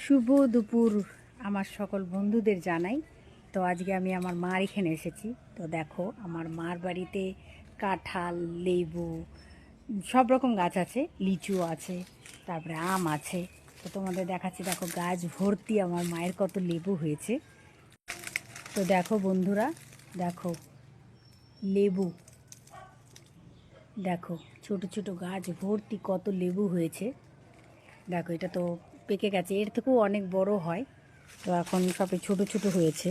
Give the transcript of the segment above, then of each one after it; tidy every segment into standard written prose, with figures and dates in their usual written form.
শুভ দুপুর আমার সকল বন্ধুদের জানাই। তো আজকে আমি আমার মার এখানে এসেছি। তো দেখো আমার মার বাড়িতে কাঁঠাল, লেবু সব রকম গাছ আছে, লিচু আছে, তারপরে আম আছে। তো তোমাদের দেখাচ্ছি, দেখো গাছ ভর্তি আমার মায়ের কত লেবু হয়েছে। তো দেখো বন্ধুরা, দেখো লেবু, দেখো ছোট ছোট গাছ ভর্তি কত লেবু হয়েছে। দেখো এটা তো পেকে গেছে, এর থেকেও অনেক বড় হয়। তো এখন সবে ছোট ছোট হয়েছে।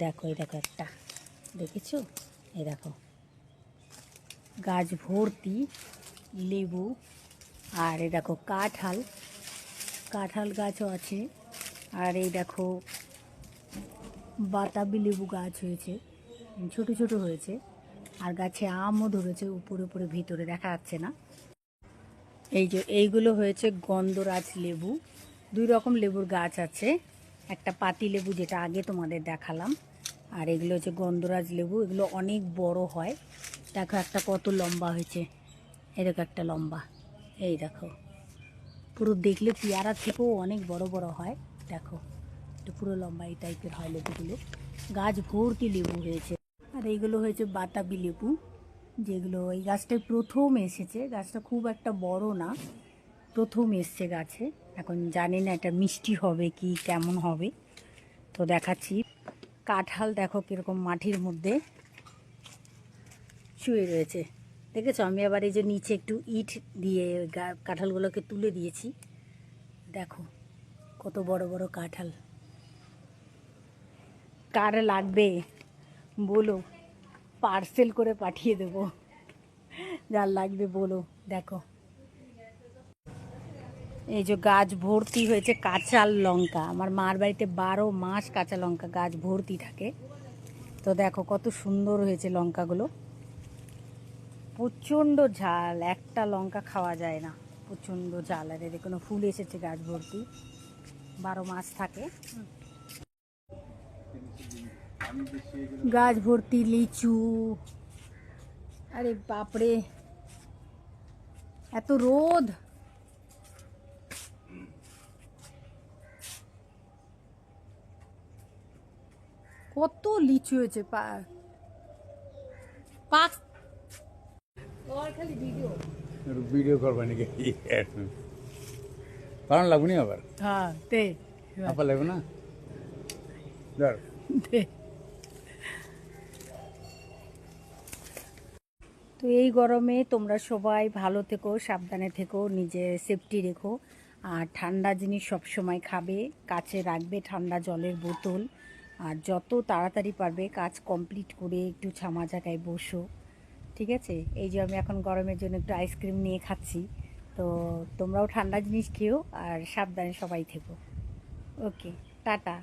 দেখো এই দেখো একটা, দেখেছো? এই দেখো গাছ ভর্তি লেবু। আর এই দেখো কাঁঠাল, কাঁঠাল গাছও আছে। আর এই দেখো বাতাবি লেবু গাছ হয়েছে, ছোট ছোট হয়েছে। আর গাছে আমও ধরেছে, উপরে উপরে, ভিতরে দেখা যাচ্ছে না। এই যে এইগুলো হয়েছে গন্ধরাজ লেবু। দুই রকম লেবুর গাছ আছে, একটা পাতি লেবু যেটা আগে তোমাদের দেখালাম, আর এগুলো হচ্ছে গন্ধরাজ লেবু। এগুলো অনেক বড় হয়। দেখো একটা কত লম্বা হয়েছে, এরকম একটা লম্বা। এই দেখো পুরো দেখলে পেয়ারা থেকেও অনেক বড় বড় হয়। দেখো এটা পুরো লম্বা এই টাইপের হয় লেবুগুলো। গাছ ভর্তি লেবু হয়েছে। আর এইগুলো হয়েছে বাতাবি লেবু, যেগুলো এই গাছটায় প্রথম এসেছে। গাছটা খুব একটা বড় না, প্রথম এসছে গাছে। এখন জানি না এটা মিষ্টি হবে কি কেমন হবে। তো দেখাচ্ছি কাঁঠাল, দেখো কীরকম মাটির মধ্যে শুয়ে রয়েছে, দেখেছো? আমি আবার এই যে নিচে একটু ইট দিয়ে কাঁঠালগুলোকে তুলে দিয়েছি। দেখো কত বড় বড় কাঁঠাল। কার লাগবে বলো, পার্সেল করে পাঠিয়ে দেবো, যার লাগবে বলো। দেখো এই যে গাছ ভর্তি হয়েছে কাঁচা লঙ্কা। আমার মার বাড়িতে 12 মাস কাঁচা লঙ্কা গাছ ভর্তি থাকে। তো দেখো কত সুন্দর হয়েছে লঙ্কাগুলো। প্রচণ্ড ঝাল, একটা লঙ্কা খাওয়া যায় না, প্রচণ্ড ঝাল। আর এদের কোনো ফুল এসেছে গাছ ভর্তি, 12 মাস থাকে। গাছ ভর্তি লিচু। আরে বাপরে এত রোদ! কত লিচু হয়েছে, পাঁচ খালি ভিডিও ভিডিও করবা নাকি? কারণ লাগবে আবার। হ্যাঁ তে আপা লাগবে না, ধর। তো এই গরমে তোমরা সবাই ভালো থেকো, সাবধানে থেকো, নিজে সেফটি রেখো। আর ঠান্ডা জিনিস সব সময় খাবে, কাছে রাখবে ঠান্ডা জলের বোতল। আর যত তাড়াতাড়ি পারবে কাজ কমপ্লিট করে একটু ছামা জায়গায় বসো, ঠিক আছে? এই যে আমি এখন গরমের জন্য একটু আইসক্রিম নিয়ে খাচ্ছি। তো তোমরাও ঠান্ডা জিনিস খেও আর সাবধানে সবাই থেকো। ওকে, টাটা।